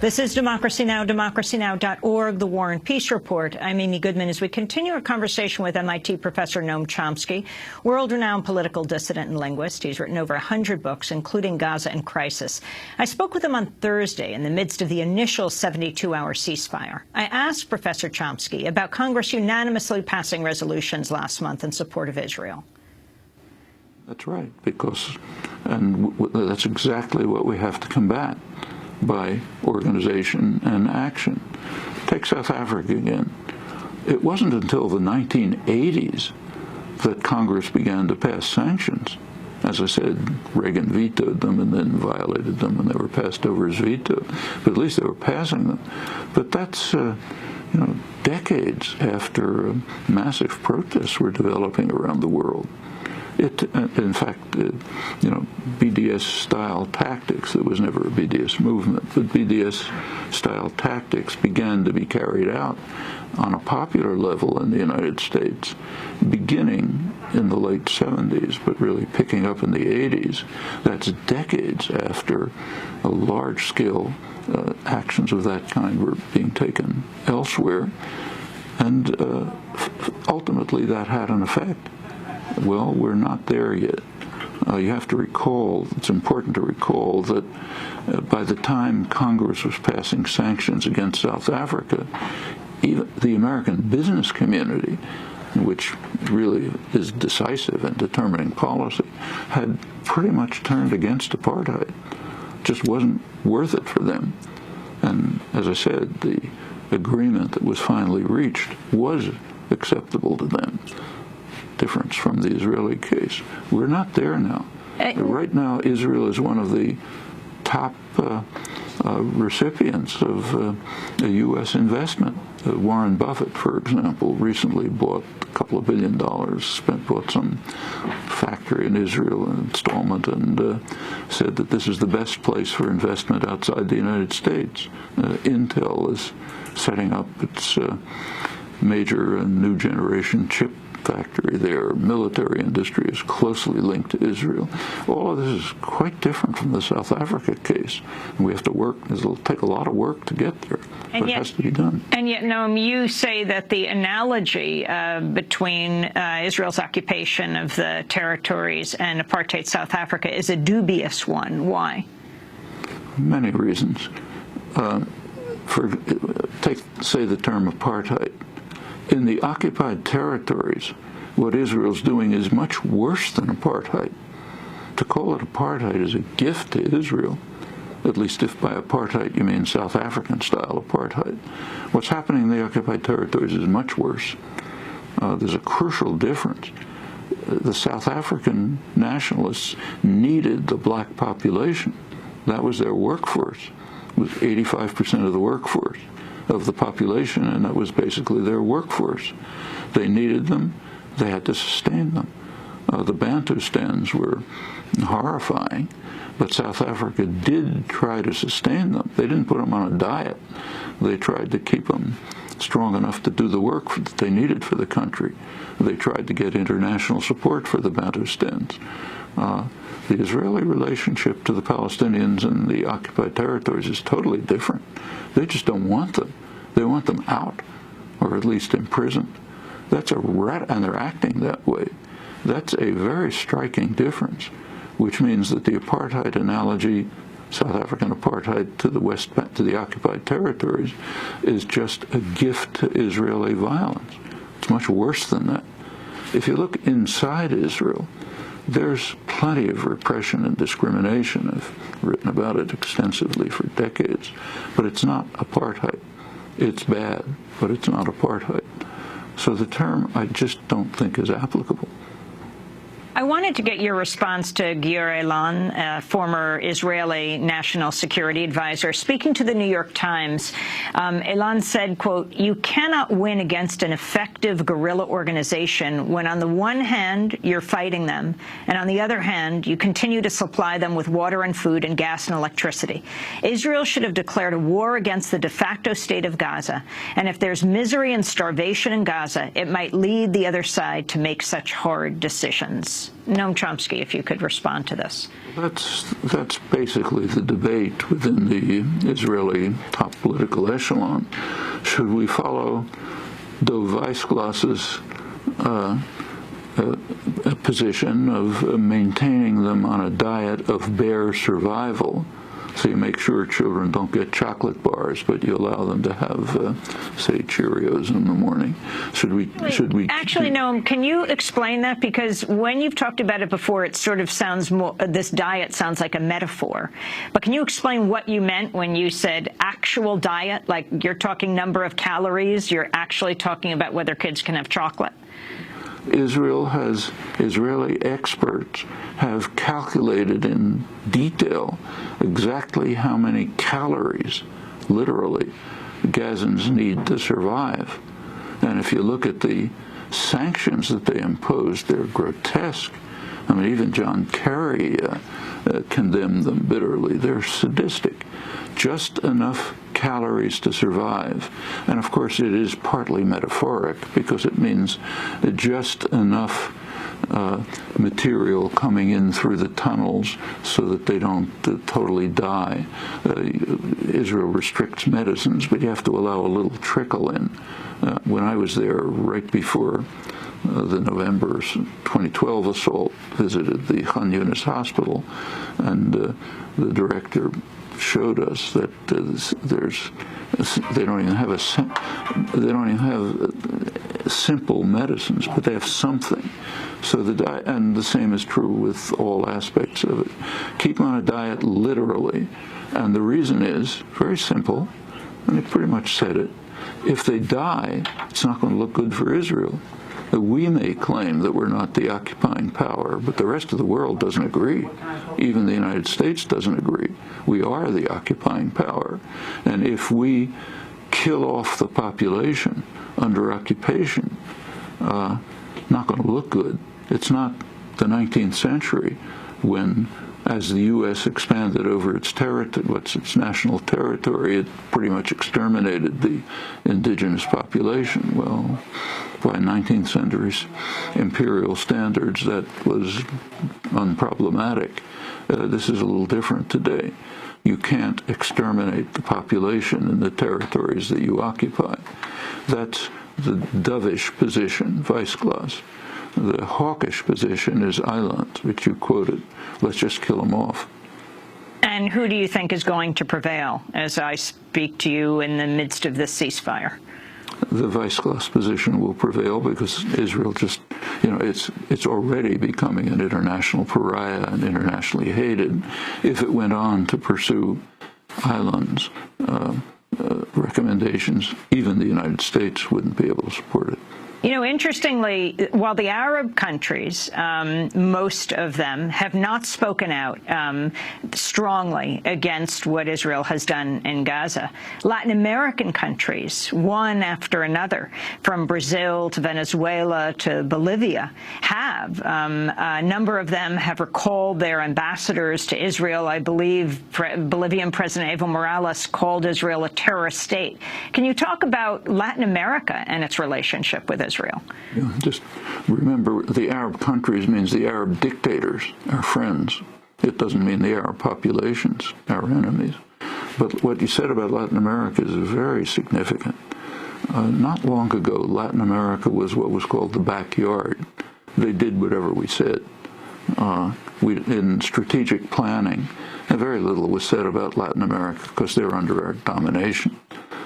This is Democracy Now!, democracynow.org, The War and Peace Report. I'm Amy Goodman as we continue our conversation with MIT professor Noam Chomsky, world-renowned political dissident and linguist. He's written over 100 books, including Gaza and Crisis. I spoke with him on Thursday in the midst of the initial 72-hour ceasefire. I asked Professor Chomsky about Congress unanimously passing resolutions last month in support of Israel. That's right, and that's exactly what we have to combat by organization and action. Take South Africa again. It wasn't until the 1980s that Congress began to pass sanctions. As I said, Reagan vetoed them and then violated them, and they were passed over as vetoed. But at least they were passing them. But that's decades after massive protests were developing around the world. In fact, BDS-style tactics, there was never a BDS movement, but BDS-style tactics began to be carried out on a popular level in the United States, beginning in the late 70s, but really picking up in the 80s. That's decades after large-scale actions of that kind were being taken elsewhere, and ultimately that had an effect. Well, we're not there yet. You have to recall, it's important to recall that by the time Congress was passing sanctions against South Africa, even the American business community, which really is decisive in determining policy, had pretty much turned against apartheid. It just wasn't worth it for them. And as I said, the agreement that was finally reached was acceptable to them. Difference from the Israeli case. We're not there now. Right now, Israel is one of the top recipients of a U.S. investment. Warren Buffett, for example, recently bought a couple of $1 billion, bought some factory in Israel, an installment, and said that this is the best place for investment outside the United States. Intel is setting up its major new generation chip factory there. Military industry is closely linked to Israel. All of this is quite different from the South Africa case. We have to work. It'll take a lot of work to get there, but it has to be done. And yet, Noam, you say that the analogy between Israel's occupation of the territories and apartheid South Africa is a dubious one. Why? Many reasons. Say the term apartheid. In the occupied territories, what Israel's doing is much worse than apartheid. To call it apartheid is a gift to Israel, at least if by apartheid you mean South African-style apartheid. What's happening in the occupied territories is much worse. There's a crucial difference. The South African nationalists needed the black population. That was their workforce. It was 85% of the workforce of the population, and that was basically their workforce. They needed them. They had to sustain them. The Bantustans were horrifying, but South Africa did try to sustain them. They didn't put them on a diet. They tried to keep them strong enough to do the work that they needed for the country. They tried to get international support for the Bantustans. The Israeli relationship to the Palestinians in the occupied territories is totally different. They just don't want them. They want them out, or at least imprisoned. That's and they're acting that way. That's a very striking difference, which means that the apartheid analogy, South African apartheid to the occupied territories, is just a gift to Israeli violence. It's much worse than that. If you look inside Israel, there's plenty of repression and discrimination. I've written about it extensively for decades. But it's not apartheid. It's bad, but it's not apartheid. So the term I just don't think is applicable. I wanted to get your response to Gior Elan, a former Israeli national security advisor. Speaking to the New York Times, Elan said, quote, "You cannot win against an effective guerrilla organization when on the one hand you're fighting them, and on the other hand you continue to supply them with water and food and gas and electricity. Israel should have declared a war against the de facto state of Gaza, and if there's misery and starvation in Gaza, it might lead the other side to make such hard decisions." Noam Chomsky, if you could respond to this. That's basically the debate within the Israeli top political echelon. Should we follow Dov Weissglass's a position of maintaining them on a diet of bare survival? So you make sure children don't get chocolate bars, but you allow them to have, say, Cheerios in the morning. Should we? Actually, Noam, can you explain that? Because when you've talked about it before, it sort of sounds more. This diet sounds like a metaphor. But can you explain what you meant when you said actual diet? Like you're talking number of calories. You're actually talking about whether kids can have chocolate. Israeli experts have calculated in detail exactly how many calories, literally, Gazans need to survive. And if you look at the sanctions that they imposed, they're grotesque. I mean, even John Kerry condemned them bitterly. They're sadistic. Just enough calories to survive. And of course it is partly metaphoric because it means just enough material coming in through the tunnels so that they don't totally die. Israel restricts medicines, but you have to allow a little trickle in. When I was there right before the November 2012 assault, visited the Khan Yunis hospital, and the director showed us that they don't even have simple medicines, but they have something. So and the same is true with all aspects of it. Keep on a diet literally, and the reason is very simple, and they pretty much said it. If they die, it's not going to look good for Israel. We may claim that we're not the occupying power, but the rest of the world doesn't agree. Even the United States doesn't agree. We are the occupying power. And if we kill off the population under occupation, not going to look good. It's not the 19th century when, as the U.S. expanded over its territory, its national territory, it pretty much exterminated the indigenous population. Well, by 19th century's imperial standards, that was unproblematic. This is a little different today. You can't exterminate the population in the territories that you occupy. That's the dovish position, Weissglass. The hawkish position is Island, which you quoted. Let's just kill them off. And who do you think is going to prevail as I speak to you in the midst of this ceasefire? The Weissglass position will prevail because Israel just, it's already becoming an international pariah and internationally hated. If it went on to pursue Island's recommendations, even the United States wouldn't be able to support it. Interestingly, while the Arab countries, most of them, have not spoken out strongly against what Israel has done in Gaza, Latin American countries, one after another, from Brazil to Venezuela to Bolivia, have. A number of them have recalled their ambassadors to Israel. I believe Bolivian President Evo Morales called Israel a terrorist state. Can you talk about Latin America and its relationship with Israel? Yeah, just remember, the Arab countries means the Arab dictators, our friends. It doesn't mean the Arab populations, our enemies. But what you said about Latin America is very significant. Not long ago, Latin America was what was called the backyard. They did whatever we said. In strategic planning, and very little was said about Latin America because they're under our domination.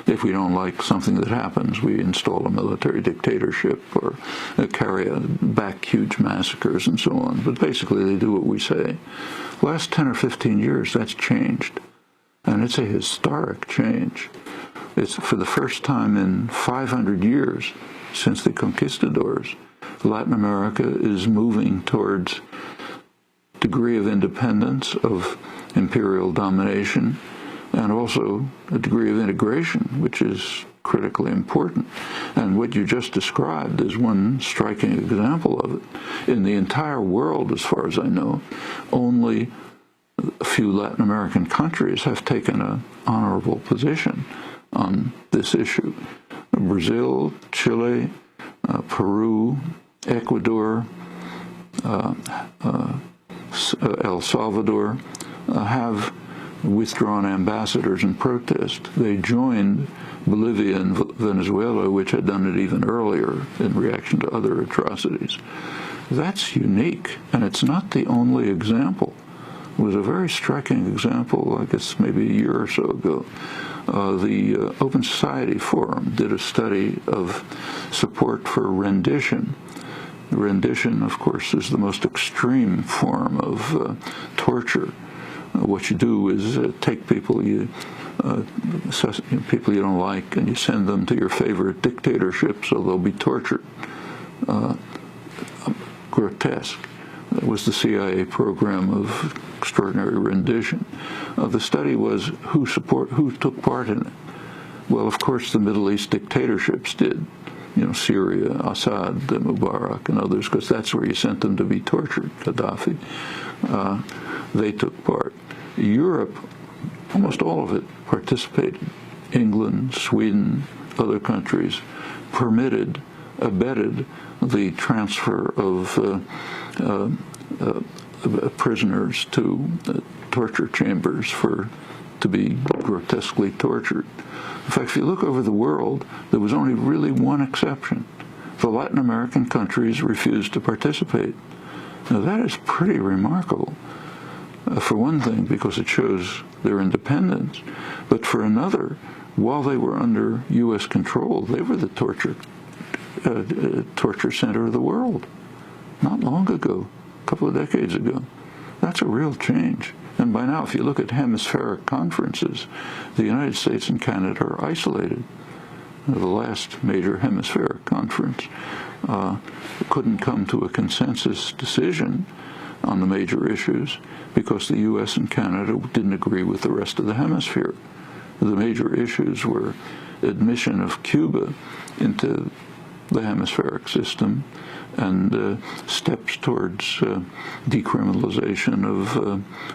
If we don't like something that happens, we install a military dictatorship or carry back huge massacres and so on. But basically, they do what we say. Last 10 or 15 years, that's changed. And it's a historic change. It's for the first time in 500 years since the conquistadors, Latin America is moving towards degree of independence of imperial domination, and also a degree of integration, which is critically important. And what you just described is one striking example of it. In the entire world, as far as I know, only a few Latin American countries have taken an honorable position on this issue. Brazil, Chile, Peru, Ecuador, El Salvador have withdrawn ambassadors in protest. They joined Bolivia and Venezuela, which had done it even earlier in reaction to other atrocities. That's unique, and it's not the only example. It was a very striking example, I guess maybe a year or so ago. The Open Society Forum did a study of support for rendition. Rendition, of course, is the most extreme form of torture. What you do is take people you don't like, and you send them to your favorite dictatorship so they'll be tortured. Grotesque. That was the CIA program of extraordinary rendition. The study was who took part in it. Well, of course, the Middle East dictatorships did. You know, Syria, Assad, Mubarak, and others, because that's where you sent them to be tortured. Gaddafi. They took part. Europe, almost all of it, participated. England, Sweden, other countries abetted the transfer of prisoners to torture chambers to be grotesquely tortured. In fact, if you look over the world, there was only really one exception. The Latin American countries refused to participate. Now that is pretty remarkable. For one thing, because it shows their independence, but for another, while they were under U.S. control, they were the torture center of the world. Not long ago, a couple of decades ago. That's a real change. And by now, if you look at hemispheric conferences, the United States and Canada are isolated. The last major hemispheric conference couldn't come to a consensus decision on the major issues because the U.S. and Canada didn't agree with the rest of the hemisphere. The major issues were admission of Cuba into the hemispheric system and steps towards decriminalization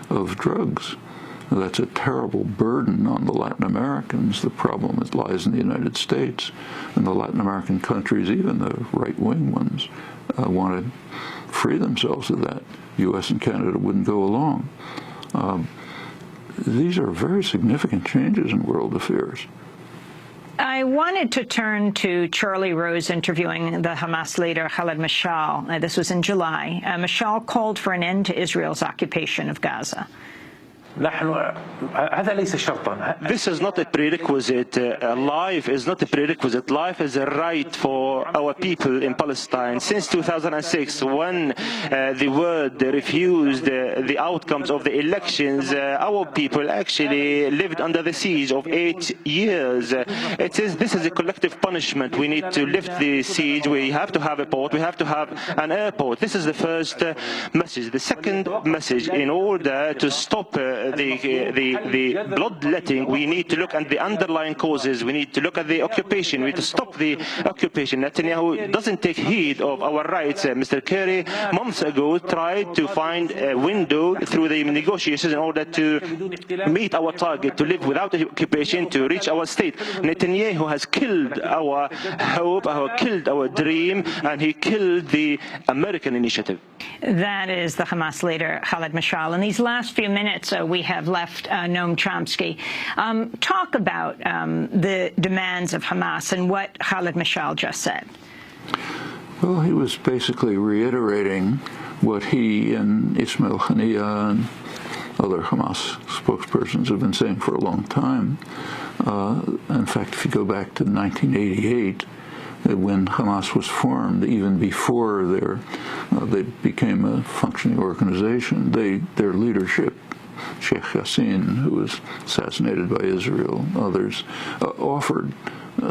of drugs. That's a terrible burden on the Latin Americans. The problem lies in the United States, and the Latin American countries, even the right-wing ones, want to free themselves of that. U.S. and Canada wouldn't go along. These are very significant changes in world affairs. I wanted to turn to Charlie Rose interviewing the Hamas leader Khaled Mashal. This was in July. Mashal called for an end to Israel's occupation of Gaza. This is not a prerequisite. Life is not a prerequisite. Life is a right for our people in Palestine. Since 2006, when the world refused the outcomes of the elections, our people actually lived under the siege of 8 years. This is a collective punishment. We need to lift the siege. We have to have a port. We have to have an airport. This is the first message. The second message, in order to stop the bloodletting, we need to look at the underlying causes. We need to look at the occupation. We need to stop the occupation. Netanyahu doesn't take heed of our rights. Mr. Kerry, months ago, tried to find a window through the negotiations in order to meet our target, to live without occupation, to reach our state. Netanyahu has killed our hope, killed our dream, and he killed the American initiative. That is the Hamas leader, Khaled Mashal. In these last few minutes we have left, Noam Chomsky. Talk about the demands of Hamas and what Khaled Mashal just said. Well, he was basically reiterating what he and Ismail Haniyeh and other Hamas spokespersons have been saying for a long time. In fact, if you go back to 1988, when Hamas was formed, even before they became a functioning organization, their leadership, Sheikh Yassin, who was assassinated by Israel, others, offered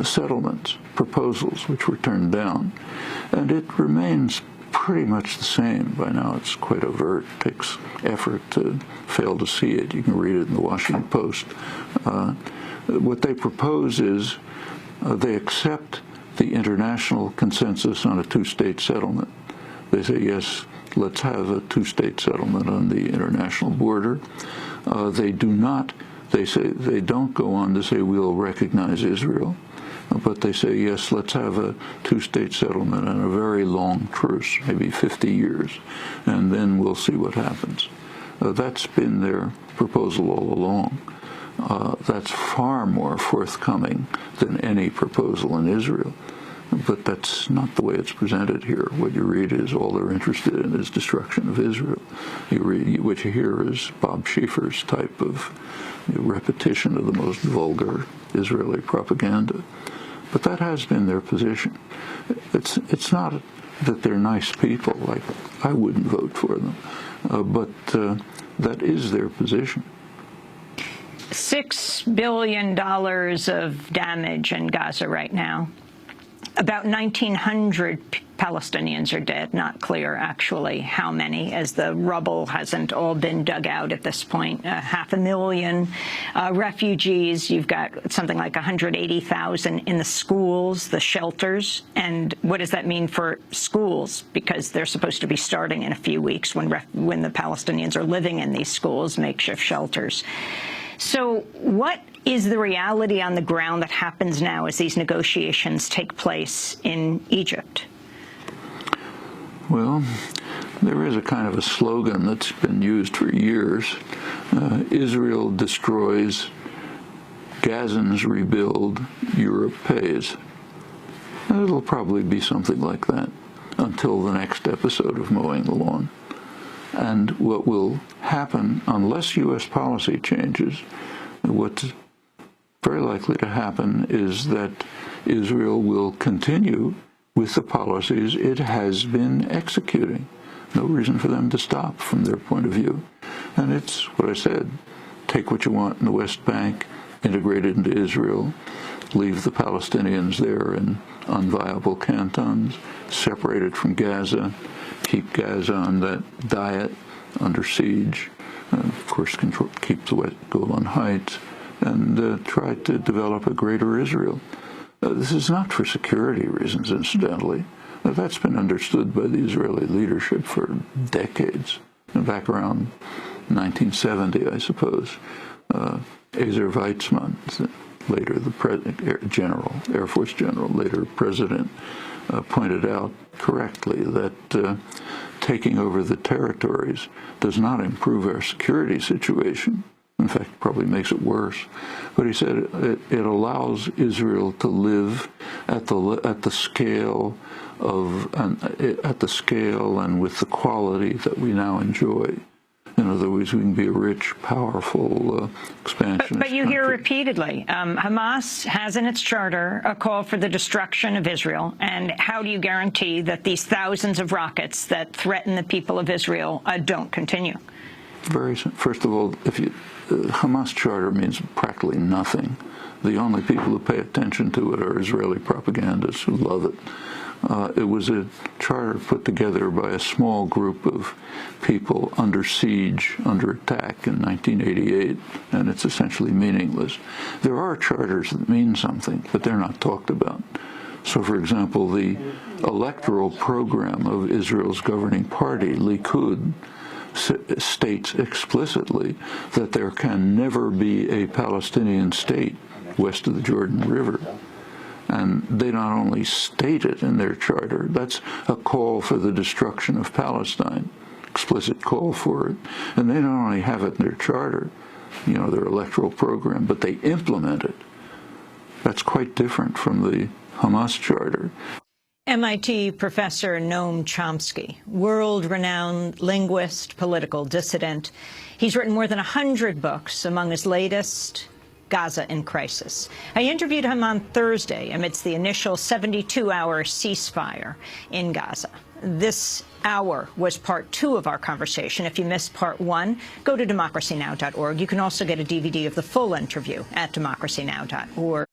settlements, proposals, which were turned down. And it remains pretty much the same. By now it's quite overt. It takes effort to fail to see it. You can read it in the Washington Post. What they propose is they accept the international consensus on a two-state settlement. They say, yes, let's have a two-state settlement on the international border. They don't go on to say we'll recognize Israel. But they say, yes, let's have a two-state settlement and a very long truce, maybe 50 years, and then we'll see what happens. That's been their proposal all along. That's far more forthcoming than any proposal in Israel. But that's not the way it's presented here. What you read is all they're interested in is destruction of Israel. What you hear is Bob Schieffer's type of repetition of the most vulgar Israeli propaganda. But that has been their position. It's not that they're nice people. Like, I wouldn't vote for them. But that is their position. $6 billion of damage in Gaza right now. About 1,900 Palestinians are dead. Not clear, actually, how many, as the rubble hasn't all been dug out at this point. 500,000 refugees. You've got something like 180,000 in the schools, the shelters. And what does that mean for schools? Because they're supposed to be starting in a few weeks when the Palestinians are living in these schools, makeshift shelters. So what is the reality on the ground that happens now as these negotiations take place in Egypt? Well, there is a kind of a slogan that's been used for years. Israel destroys, Gazans rebuild, Europe pays. And it'll probably be something like that until the next episode of Mowing the Lawn. And what will happen, unless U.S. policy changes, what's very likely to happen is that Israel will continue with the policies it has been executing. No reason for them to stop from their point of view. And it's what I said, take what you want in the West Bank, integrate it into Israel, leave the Palestinians there in unviable cantons, separate it from Gaza, keep Gaza on that diet under siege, of course keep the Golan Heights, and try to develop a greater Israel. This is not for security reasons, incidentally. That's been understood by the Israeli leadership for decades. Back around 1970, I suppose, Ezer Weizmann, later the Air Force general, later president, pointed out correctly that taking over the territories does not improve our security situation. In fact, probably makes it worse. But he said it allows Israel to live at the scale and with the quality that we now enjoy. In other words, we can be a rich, powerful, expansionist But you hear country. repeatedly, Hamas has in its charter a call for the destruction of Israel. And how do you guarantee that these thousands of rockets that threaten the people of Israel don't continue? First of all, Hamas Charter means practically nothing. The only people who pay attention to it are Israeli propagandists who love it. It was a charter put together by a small group of people under siege, under attack in 1988, and it's essentially meaningless. There are charters that mean something, but they're not talked about. So, for example, the electoral program of Israel's governing party, Likud, states explicitly that there can never be a Palestinian state west of the Jordan River. And they not only state it in their charter, that's a call for the destruction of Palestine, explicit call for it. And they not only have it in their charter, their electoral program, but they implement it. That's quite different from the Hamas Charter. MIT professor Noam Chomsky, world-renowned linguist, political dissident. He's written more than 100 books, among his latest, Gaza in Crisis. I interviewed him on Thursday amidst the initial 72-hour ceasefire in Gaza. This hour was part 2 of our conversation. If you missed part 1, go to democracynow.org. You can also get a DVD of the full interview at democracynow.org.